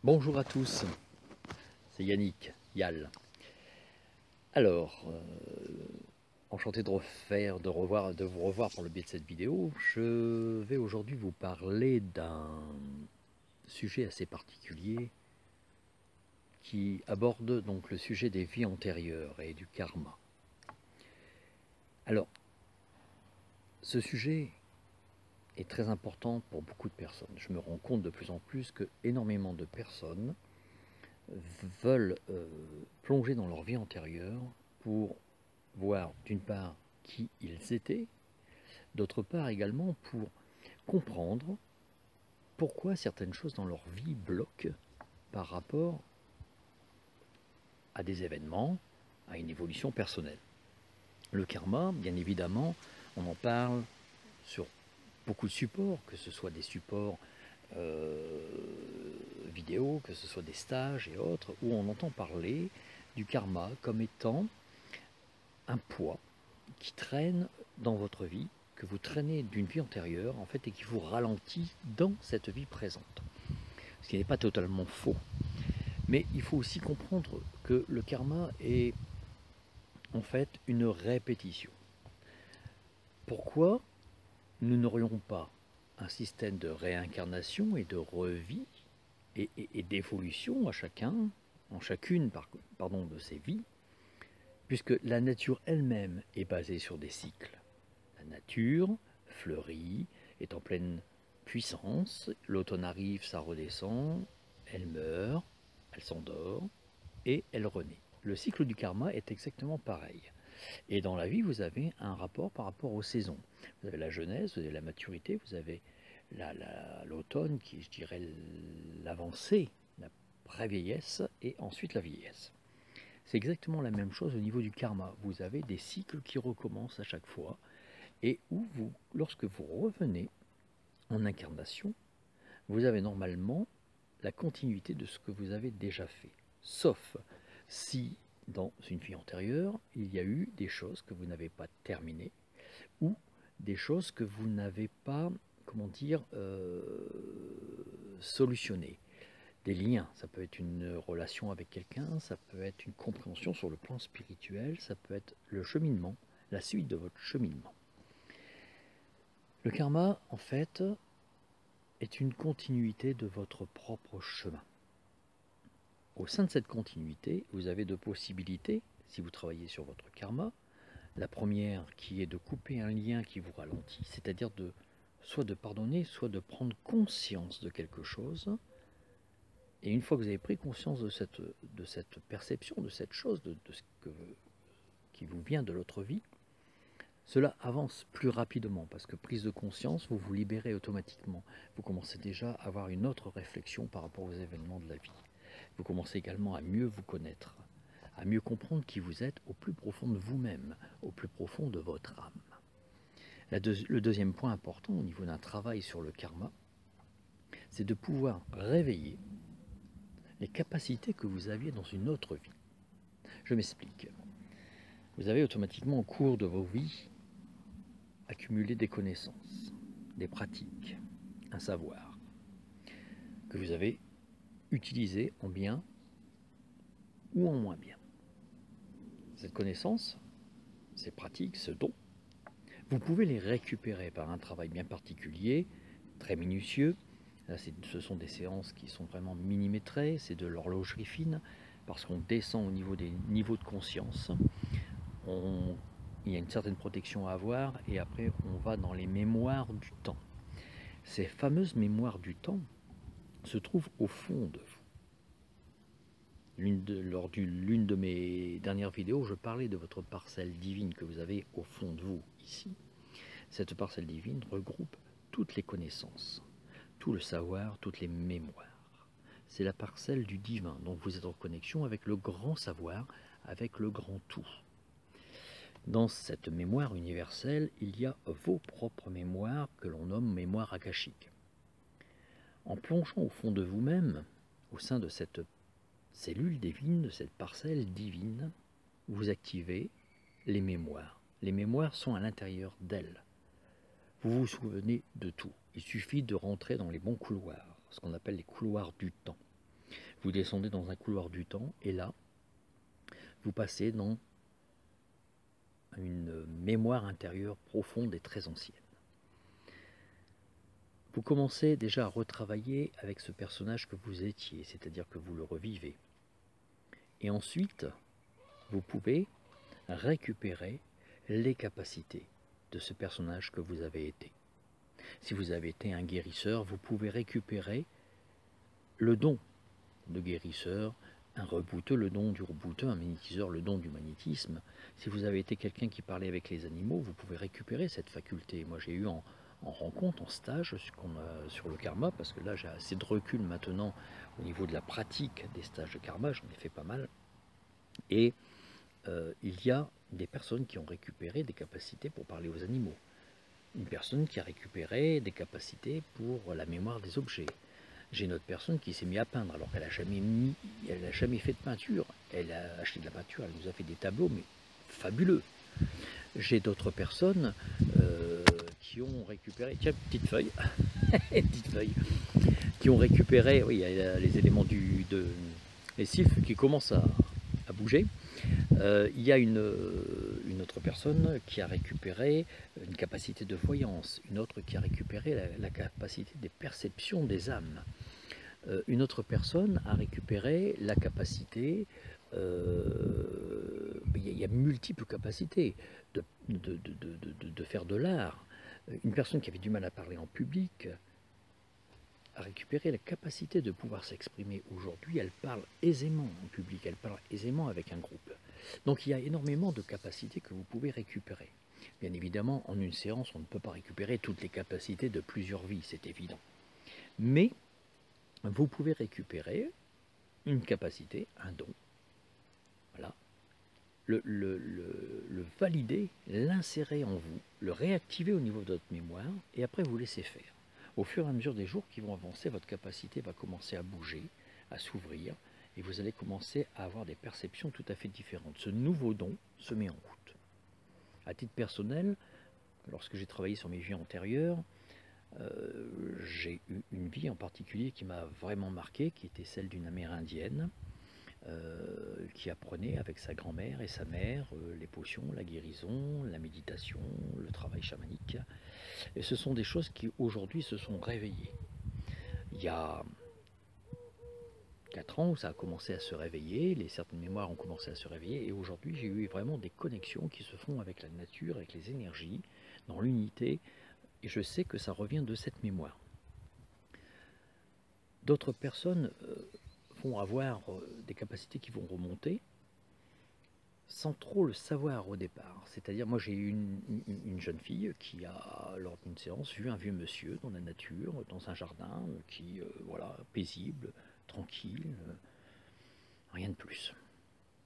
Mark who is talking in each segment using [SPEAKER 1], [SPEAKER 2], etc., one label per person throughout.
[SPEAKER 1] Bonjour à tous, c'est Yannick, Yal. Alors, enchanté de vous revoir pour le biais de cette vidéo. Je vais aujourd'hui vous parler d'un sujet assez particulier qui aborde donc le sujet des vies antérieures et du karma. Alors, ce sujet est très important pour beaucoup de personnes. Je me rends compte de plus en plus que énormément de personnes veulent plonger dans leur vie antérieure pour voir d'une part qui ils étaient, d'autre part également pour comprendre pourquoi certaines choses dans leur vie bloquent par rapport à des événements, à une évolution personnelle. Le karma, bien évidemment, on en parle sur beaucoup de supports, que ce soit des supports vidéo, que ce soit des stages et autres, où on entend parler du karma comme étant un poids qui traîne dans votre vie, que vous traînez d'une vie antérieure en fait et qui vous ralentit dans cette vie présente. Ce qui n'est pas totalement faux. Mais il faut aussi comprendre que le karma est en fait une répétition. Pourquoi nous n'aurions pas un système de réincarnation et de revie et d'évolution à chacune de ces vies, puisque la nature elle-même est basée sur des cycles. La nature fleurit, est en pleine puissance, l'automne arrive, ça redescend, elle meurt, elle s'endort et elle renaît. Le cycle du karma est exactement pareil. Et dans la vie, vous avez un rapport par rapport aux saisons. Vous avez la jeunesse, vous avez la maturité, vous avez l'automne qui, je dirais, l'avancée, la pré-vieillesse et ensuite la vieillesse. C'est exactement la même chose au niveau du karma. Vous avez des cycles qui recommencent à chaque fois et où lorsque vous revenez en incarnation, vous avez normalement la continuité de ce que vous avez déjà fait. Sauf si dans une vie antérieure, il y a eu des choses que vous n'avez pas terminées ou des choses que vous n'avez pas, comment dire, solutionnées. Des liens, ça peut être une relation avec quelqu'un, ça peut être une compréhension sur le plan spirituel, ça peut être le cheminement, la suite de votre cheminement. Le karma, en fait, est une continuité de votre propre chemin. Au sein de cette continuité, vous avez deux possibilités, si vous travaillez sur votre karma. La première qui est de couper un lien qui vous ralentit, c'est-à-dire soit de pardonner, soit de prendre conscience de quelque chose. Et une fois que vous avez pris conscience de cette perception, de cette chose, de ce qui vous vient de l'autre vie, cela avance plus rapidement parce que prise de conscience, vous vous libérez automatiquement. Vous commencez déjà à avoir une autre réflexion par rapport aux événements de la vie. Vous commencez également à mieux vous connaître, à mieux comprendre qui vous êtes au plus profond de vous-même, au plus profond de votre âme. Le deuxième point important au niveau d'un travail sur le karma, c'est de pouvoir réveiller les capacités que vous aviez dans une autre vie. Je m'explique. Vous avez automatiquement au cours de vos vies accumulé des connaissances, des pratiques, un savoir que vous avez utilisé en bien ou en moins bien. Cette connaissance, ces pratiques, ce don, vous pouvez les récupérer par un travail bien particulier, très minutieux. Là, ce sont des séances qui sont vraiment millimétrées, c'est de l'horlogerie fine, parce qu'on descend au niveau des niveaux de conscience. Il y a une certaine protection à avoir, et après on va dans les mémoires du temps. Ces fameuses mémoires du temps se trouvent au fond de vous. Lors d'une l'une de mes dernières vidéos, je parlais de votre parcelle divine que vous avez au fond de vous, ici. Cette parcelle divine regroupe toutes les connaissances, tout le savoir, toutes les mémoires. C'est la parcelle du divin, donc vous êtes en connexion avec le grand savoir, avec le grand tout. Dans cette mémoire universelle, il y a vos propres mémoires que l'on nomme mémoire akashique. En plongeant au fond de vous-même, au sein de cette cellule divine, de cette parcelle divine, vous activez les mémoires. Les mémoires sont à l'intérieur d'elles. Vous vous souvenez de tout. Il suffit de rentrer dans les bons couloirs, ce qu'on appelle les couloirs du temps. Vous descendez dans un couloir du temps et là, vous passez dans une mémoire intérieure profonde et très ancienne. Vous commencez déjà à retravailler avec ce personnage que vous étiez, c'est-à-dire que vous le revivez. Et ensuite, vous pouvez récupérer les capacités de ce personnage que vous avez été. Si vous avez été un guérisseur, vous pouvez récupérer le don de guérisseur, un rebouteux, le don du rebouteux, un magnétiseur, le don du magnétisme. Si vous avez été quelqu'un qui parlait avec les animaux, vous pouvez récupérer cette faculté. Moi, j'ai eu en rencontre, en stage, sur le karma, parce que là, j'ai assez de recul maintenant au niveau de la pratique des stages de karma, j'en ai fait pas mal. Et il y a des personnes qui ont récupéré des capacités pour parler aux animaux. Une personne qui a récupéré des capacités pour la mémoire des objets. J'ai une autre personne qui s'est mise à peindre alors qu'elle n'a jamais fait de peinture. Elle a acheté de la peinture, elle nous a fait des tableaux, mais fabuleux. J'ai d'autres personnes qui ont récupéré, tiens, petite feuille, petite feuille, qui ont récupéré, oui, il y a les éléments les sylphes qui commencent à bouger. Il y a une autre personne qui a récupéré une capacité de voyance, une autre qui a récupéré la capacité des perceptions des âmes. Une autre personne a récupéré la capacité, il y a multiples capacités de faire de l'art. Une personne qui avait du mal à parler en public a récupéré la capacité de pouvoir s'exprimer. Aujourd'hui, elle parle aisément en public, elle parle aisément avec un groupe. Donc il y a énormément de capacités que vous pouvez récupérer. Bien évidemment, en une séance, on ne peut pas récupérer toutes les capacités de plusieurs vies, c'est évident. Mais vous pouvez récupérer une capacité, un don. Voilà. Le valider, l'insérer en vous, le réactiver au niveau de votre mémoire, et après vous laisser faire. Au fur et à mesure des jours qui vont avancer, votre capacité va commencer à bouger, à s'ouvrir, et vous allez commencer à avoir des perceptions tout à fait différentes. Ce nouveau don se met en route. À titre personnel, lorsque j'ai travaillé sur mes vies antérieures, j'ai eu une vie en particulier qui m'a vraiment marqué, qui était celle d'une Amérindienne, qui apprenait avec sa grand-mère et sa mère les potions, la guérison, la méditation, le travail chamanique. Et ce sont des choses qui aujourd'hui se sont réveillées. Il y a 4 ans où ça a commencé à se réveiller, certaines mémoires ont commencé à se réveiller, et aujourd'hui j'ai eu vraiment des connexions qui se font avec la nature, avec les énergies, dans l'unité, et je sais que ça revient de cette mémoire. D'autres personnes vont avoir des capacités qui vont remonter sans trop le savoir au départ. C'est-à-dire, moi j'ai eu une jeune fille qui a, lors d'une séance, vu un vieux monsieur dans la nature, dans un jardin, qui, voilà, paisible, tranquille, rien de plus.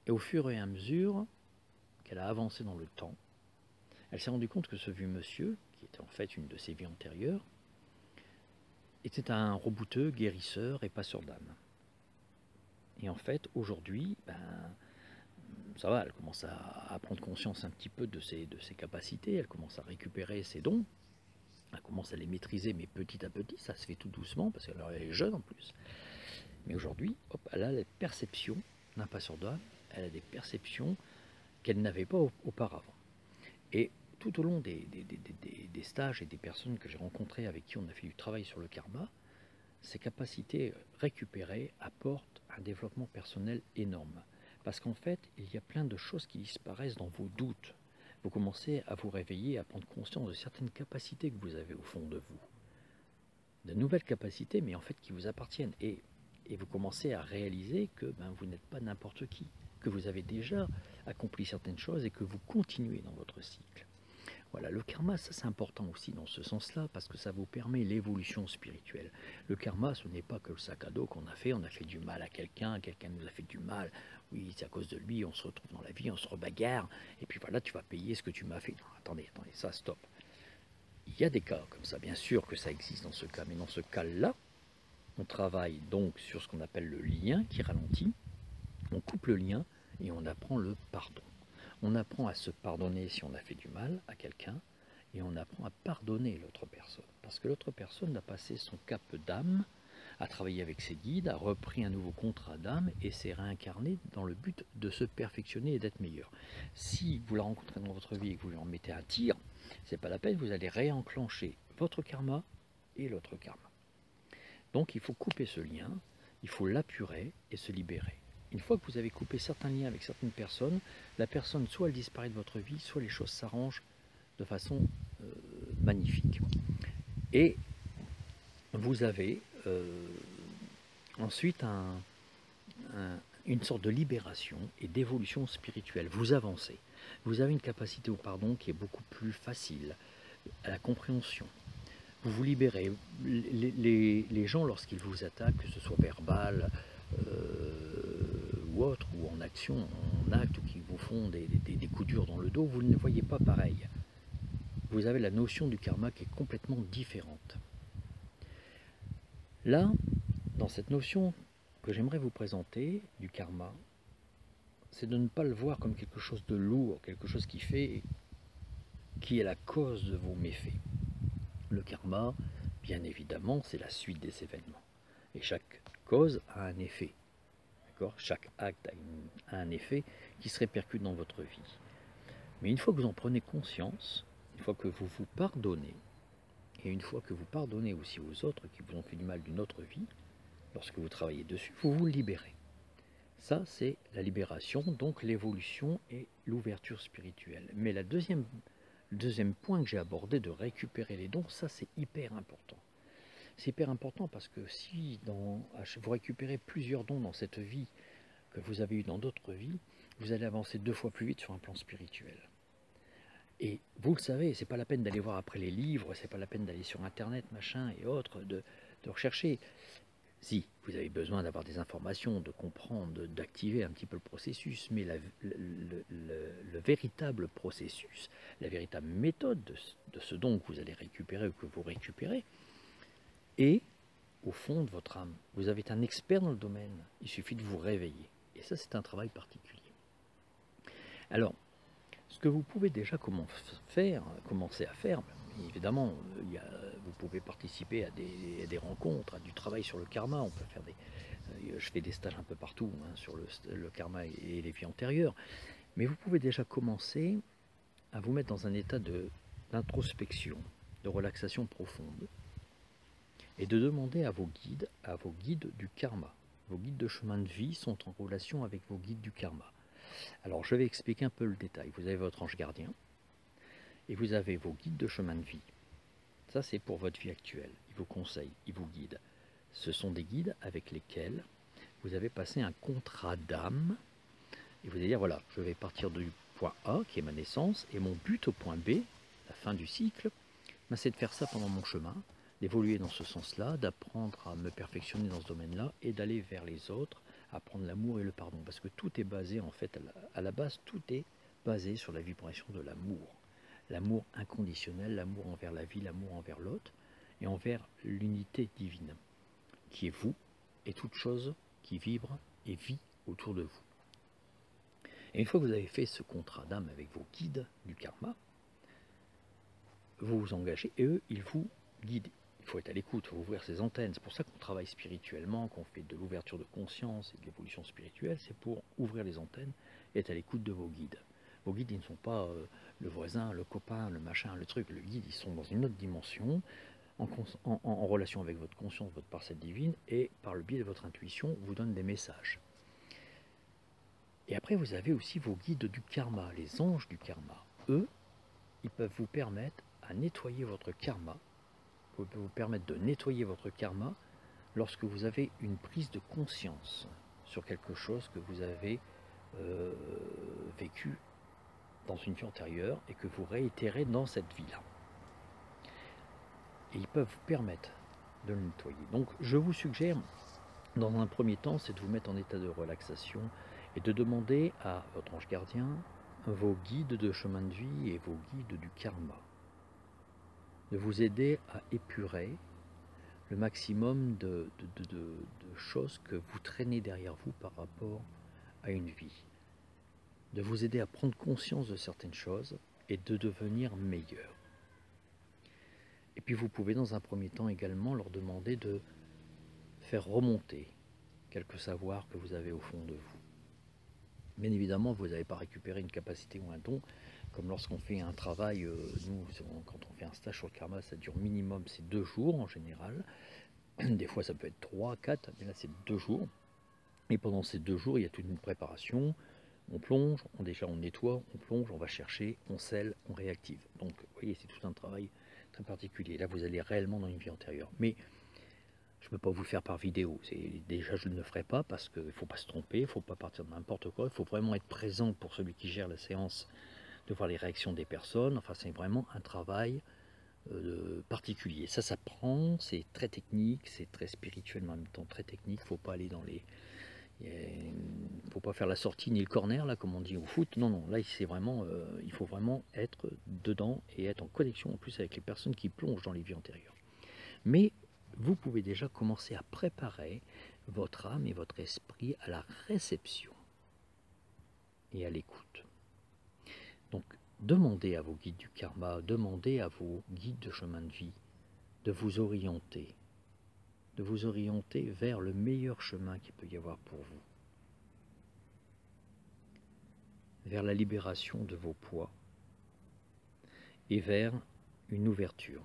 [SPEAKER 1] Et au fur et à mesure qu'elle a avancé dans le temps, elle s'est rendue compte que ce vieux monsieur, qui était en fait une de ses vies antérieures, était un rebouteux, guérisseur et passeur d'âme. Et en fait, aujourd'hui, ça va, elle commence à prendre conscience un petit peu de ses capacités, elle commence à récupérer ses dons, elle commence à les maîtriser, mais petit à petit, ça se fait tout doucement, parce qu'elle est jeune en plus. Mais aujourd'hui, elle a les perceptions d'un passeur d'âme, elle a des perceptions qu'elle n'avait pas auparavant. Et tout au long des stages et des personnes que j'ai rencontrées avec qui on a fait du travail sur le karma, ces capacités récupérées apportent un développement personnel énorme. Parce qu'en fait, il y a plein de choses qui disparaissent dans vos doutes. Vous commencez à vous réveiller, à prendre conscience de certaines capacités que vous avez au fond de vous. De nouvelles capacités, mais en fait qui vous appartiennent. Et vous commencez à réaliser que vous n'êtes pas n'importe qui, que vous avez déjà accompli certaines choses et que vous continuez dans votre cycle. Voilà, le karma, ça c'est important aussi dans ce sens-là, parce que ça vous permet l'évolution spirituelle. Le karma, ce n'est pas que le sac à dos qu'on a fait du mal à quelqu'un nous a fait du mal, oui, c'est à cause de lui, on se retrouve dans la vie, on se rebagarre, et puis voilà, tu vas payer ce que tu m'as fait. Non, attendez, ça, stop. Il y a des cas comme ça, bien sûr que ça existe dans ce cas, mais dans ce cas-là, on travaille donc sur ce qu'on appelle le lien qui ralentit, on coupe le lien et on apprend le pardon. On apprend à se pardonner si on a fait du mal à quelqu'un, et on apprend à pardonner l'autre personne. Parce que l'autre personne a passé son cap d'âme, a travaillé avec ses guides, a repris un nouveau contrat d'âme et s'est réincarné dans le but de se perfectionner et d'être meilleur. Si vous la rencontrez dans votre vie et que vous lui en mettez un tir, c'est pas la peine, vous allez réenclencher votre karma et l'autre karma. Donc il faut couper ce lien, il faut l'apurer et se libérer. Une fois que vous avez coupé certains liens avec certaines personnes, la personne soit elle disparaît de votre vie, soit les choses s'arrangent de façon magnifique. Et vous avez ensuite une sorte de libération et d'évolution spirituelle. Vous avancez. Vous avez une capacité au pardon qui est beaucoup plus facile, à la compréhension. Vous vous libérez. Les gens, lorsqu'ils vous attaquent, que ce soit verbal ou autre, ou en action, en acte, ou qu'ils vous font des coups durs dans le dos, vous ne les voyez pas pareil. Vous avez la notion du karma qui est complètement différente. Là, dans cette notion que j'aimerais vous présenter du karma, c'est de ne pas le voir comme quelque chose de lourd, quelque chose qui est la cause de vos méfaits. Le karma, bien évidemment, c'est la suite des événements. Et chaque cause a un effet. Chaque acte a un effet qui se répercute dans votre vie. Mais une fois que vous en prenez conscience, une fois que vous vous pardonnez, et une fois que vous pardonnez aussi aux autres qui vous ont fait du mal d'une autre vie, lorsque vous travaillez dessus, vous vous libérez. Ça, c'est la libération, donc l'évolution et l'ouverture spirituelle. Mais le deuxième point que j'ai abordé, de récupérer les dons, ça c'est hyper important. C'est hyper important parce que si vous récupérez plusieurs dons dans cette vie que vous avez eu dans d'autres vies, vous allez avancer 2 fois plus vite sur un plan spirituel. Et vous le savez, c'est pas la peine d'aller voir après les livres, c'est pas la peine d'aller sur internet, machin et autres, de rechercher. Si, vous avez besoin d'avoir des informations, de comprendre, d'activer un petit peu le processus, mais le véritable processus, la véritable méthode de ce don que vous allez récupérer ou que vous récupérez, est au fond de votre âme. Vous avez été un expert dans le domaine, il suffit de vous réveiller. Et ça, c'est un travail particulier. Alors, ce que vous pouvez déjà commencer à faire, évidemment, vous pouvez participer à des rencontres, à du travail sur le karma. On peut faire je fais des stages un peu partout sur le karma et les vies antérieures. Mais vous pouvez déjà commencer à vous mettre dans un état d'introspection, de relaxation profonde, et de demander à vos guides du karma. Vos guides de chemin de vie sont en relation avec vos guides du karma. Alors je vais expliquer un peu le détail. Vous avez votre ange gardien et vous avez vos guides de chemin de vie. Ça c'est pour votre vie actuelle. Ils vous conseillent, ils vous guident. Ce sont des guides avec lesquels vous avez passé un contrat d'âme et vous allez dire voilà, je vais partir du point A qui est ma naissance et mon but au point B, la fin du cycle, c'est de faire ça pendant mon chemin, d'évoluer dans ce sens-là, d'apprendre à me perfectionner dans ce domaine-là et d'aller vers les autres, apprendre l'amour et le pardon. Parce que tout est basé, en fait, à la base, tout est basé sur la vibration de l'amour. L'amour inconditionnel, l'amour envers la vie, l'amour envers l'autre et envers l'unité divine, qui est vous et toute chose qui vibre et vit autour de vous. Et une fois que vous avez fait ce contrat d'âme avec vos guides du karma, vous vous engagez et eux, ils vous guident. Il faut être à l'écoute, il faut ouvrir ses antennes. C'est pour ça qu'on travaille spirituellement, qu'on fait de l'ouverture de conscience et de l'évolution spirituelle. C'est pour ouvrir les antennes et être à l'écoute de vos guides. Vos guides, ils ne sont pas le voisin, le copain, le machin, le truc. Le guide, ils sont dans une autre dimension, en relation avec votre conscience, votre parcelle divine, et par le biais de votre intuition, vous donnent des messages. Et après, vous avez aussi vos guides du karma, les anges du karma. Eux, ils peuvent vous permettre à nettoyer votre karma, vous permettre de nettoyer votre karma lorsque vous avez une prise de conscience sur quelque chose que vous avez vécu dans une vie antérieure et que vous réitérez dans cette vie-là. Et ils peuvent vous permettre de le nettoyer. Donc je vous suggère, dans un premier temps, c'est de vous mettre en état de relaxation et de demander à votre ange gardien vos guides de chemin de vie et vos guides du karma de vous aider à épurer le maximum de choses que vous traînez derrière vous par rapport à une vie, de vous aider à prendre conscience de certaines choses et de devenir meilleur. Et puis vous pouvez dans un premier temps également leur demander de faire remonter quelques savoirs que vous avez au fond de vous. Bien évidemment, vous n'avez pas récupéré une capacité ou un don, comme lorsqu'on fait un travail, nous, quand on fait un stage sur le karma, ça dure minimum, c'est 2 jours en général. Des fois, ça peut être 3, 4, mais là, c'est 2 jours. Et pendant ces 2 jours, il y a toute une préparation. On plonge, déjà on nettoie, on plonge, on va chercher, on scelle, on réactive. Donc, vous voyez, c'est tout un travail très particulier. Là, vous allez réellement dans une vie antérieure. Mais je ne peux pas vous le faire par vidéo. Déjà, je ne le ferai pas parce qu'il ne faut pas se tromper, il ne faut pas partir de n'importe quoi. Il faut vraiment être présent pour celui qui gère la séance, de voir les réactions des personnes. Enfin, c'est vraiment un travail particulier. Ça prend, c'est très technique, c'est très spirituel, mais en même temps très technique. Il ne faut pas aller dans les... Il ne faut pas faire la sortie ni le corner, là, comme on dit au foot. Non, non, là, c'est vraiment, il faut vraiment être dedans et être en connexion en plus avec les personnes qui plongent dans les vies antérieures. Mais vous pouvez déjà commencer à préparer votre âme et votre esprit à la réception et à l'écoute. Donc, demandez à vos guides du karma, demandez à vos guides de chemin de vie de vous orienter vers le meilleur chemin qu'il peut y avoir pour vous, vers la libération de vos poids et vers une ouverture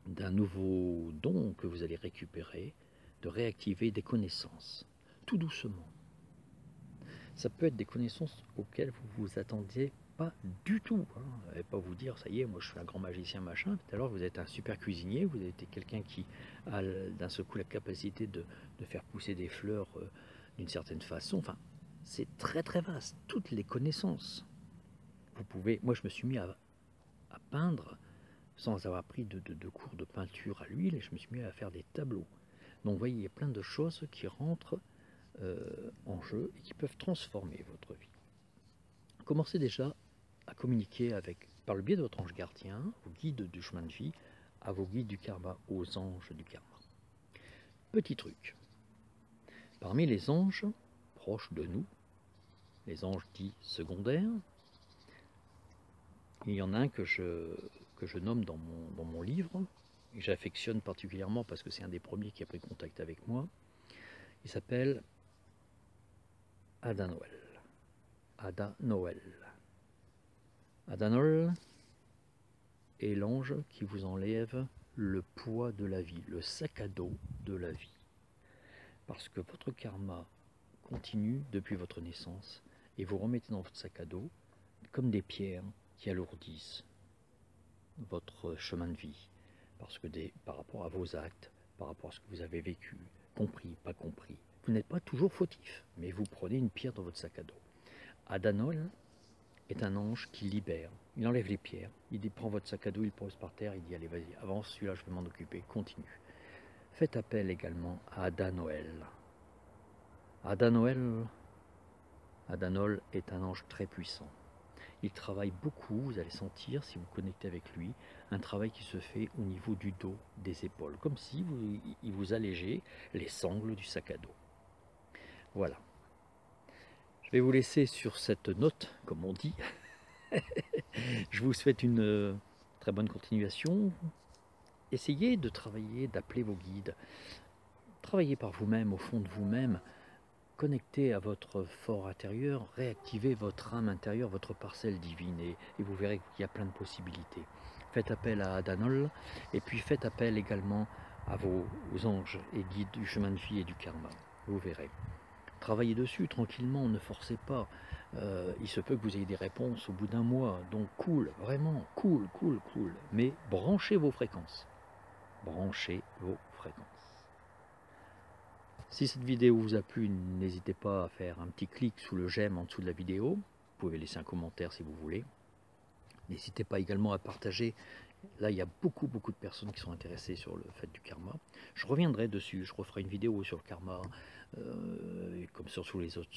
[SPEAKER 1] d'un nouveau don que vous allez récupérer, de réactiver des connaissances, tout doucement. Ça peut être des connaissances auxquelles vous vous attendiez pas du tout. Hein. Et pas vous dire, ça y est, moi je suis un grand magicien, machin. Tout à l'heure, vous êtes un super cuisinier, vous avez été quelqu'un qui a d'un seul coup la capacité de faire pousser des fleurs d'une certaine façon. Enfin, c'est très très vaste, toutes les connaissances. Vous pouvez, moi je me suis mis à peindre sans avoir pris de cours de peinture à l'huile, et je me suis mis à faire des tableaux. Donc vous voyez, il y a plein de choses qui rentrent en jeu et qui peuvent transformer votre vie. Commencez déjà à communiquer avec, par le biais de votre ange gardien, vos guides du chemin de vie, à vos guides du karma, aux anges du karma. Petit truc, parmi les anges proches de nous, les anges dits secondaires, il y en a un que je nomme dans mon livre, et j'affectionne particulièrement parce que c'est un des premiers qui a pris contact avec moi. Il s'appelle Adanoël. Adanoël. Adanoël est l'ange qui vous enlève le poids de la vie, le sac à dos de la vie. Parce que votre karma continue depuis votre naissance et vous remettez dans votre sac à dos comme des pierres qui alourdissent votre chemin de vie. Parce que par rapport à vos actes, par rapport à ce que vous avez vécu, compris, pas compris, vous n'êtes pas toujours fautif, mais vous prenez une pierre dans votre sac à dos. Adanoël est un ange qui libère. Il enlève les pierres, il prend votre sac à dos, il pose par terre, il dit allez vas-y, avance, celui-là je vais m'en occuper, continue. Faites appel également à Adanoël. Adanoël est un ange très puissant. Il travaille beaucoup, vous allez sentir, si vous connectez avec lui, un travail qui se fait au niveau du dos, des épaules, comme si il vous allégeait les sangles du sac à dos. Voilà. Je vais vous laisser sur cette note, comme on dit. Je vous souhaite une très bonne continuation. Essayez de travailler, d'appeler vos guides. Travaillez par vous-même, au fond de vous-même. Connectez à votre fort intérieur, réactivez votre âme intérieure, votre parcelle divine, et vous verrez qu'il y a plein de possibilités. Faites appel à Adanol, et puis faites appel également à vos anges et guides du chemin de vie et du karma. Vous verrez. Travaillez dessus tranquillement, ne forcez pas. Il se peut que vous ayez des réponses au bout d'un mois, donc cool, vraiment cool. Mais branchez vos fréquences. Branchez vos fréquences. Si cette vidéo vous a plu, n'hésitez pas à faire un petit clic sous le j'aime en dessous de la vidéo. Vous pouvez laisser un commentaire si vous voulez. N'hésitez pas également à partager. Là, il y a beaucoup de personnes qui sont intéressées sur le fait du karma. Je reviendrai dessus, je referai une vidéo sur le karma, comme sur tous les autres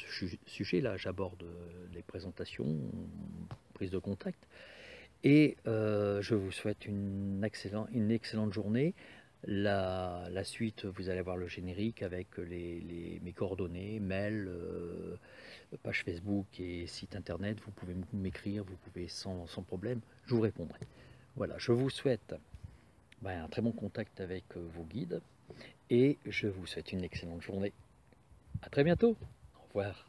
[SPEAKER 1] sujets. Là, j'aborde les présentations, prise de contact. Et je vous souhaite une excellente journée. La suite, vous allez voir le générique avec mes coordonnées, mail, page Facebook et site internet. Vous pouvez m'écrire, vous pouvez sans problème, je vous répondrai. Voilà, je vous souhaite un très bon contact avec vos guides et je vous souhaite une excellente journée. À très bientôt. Au revoir.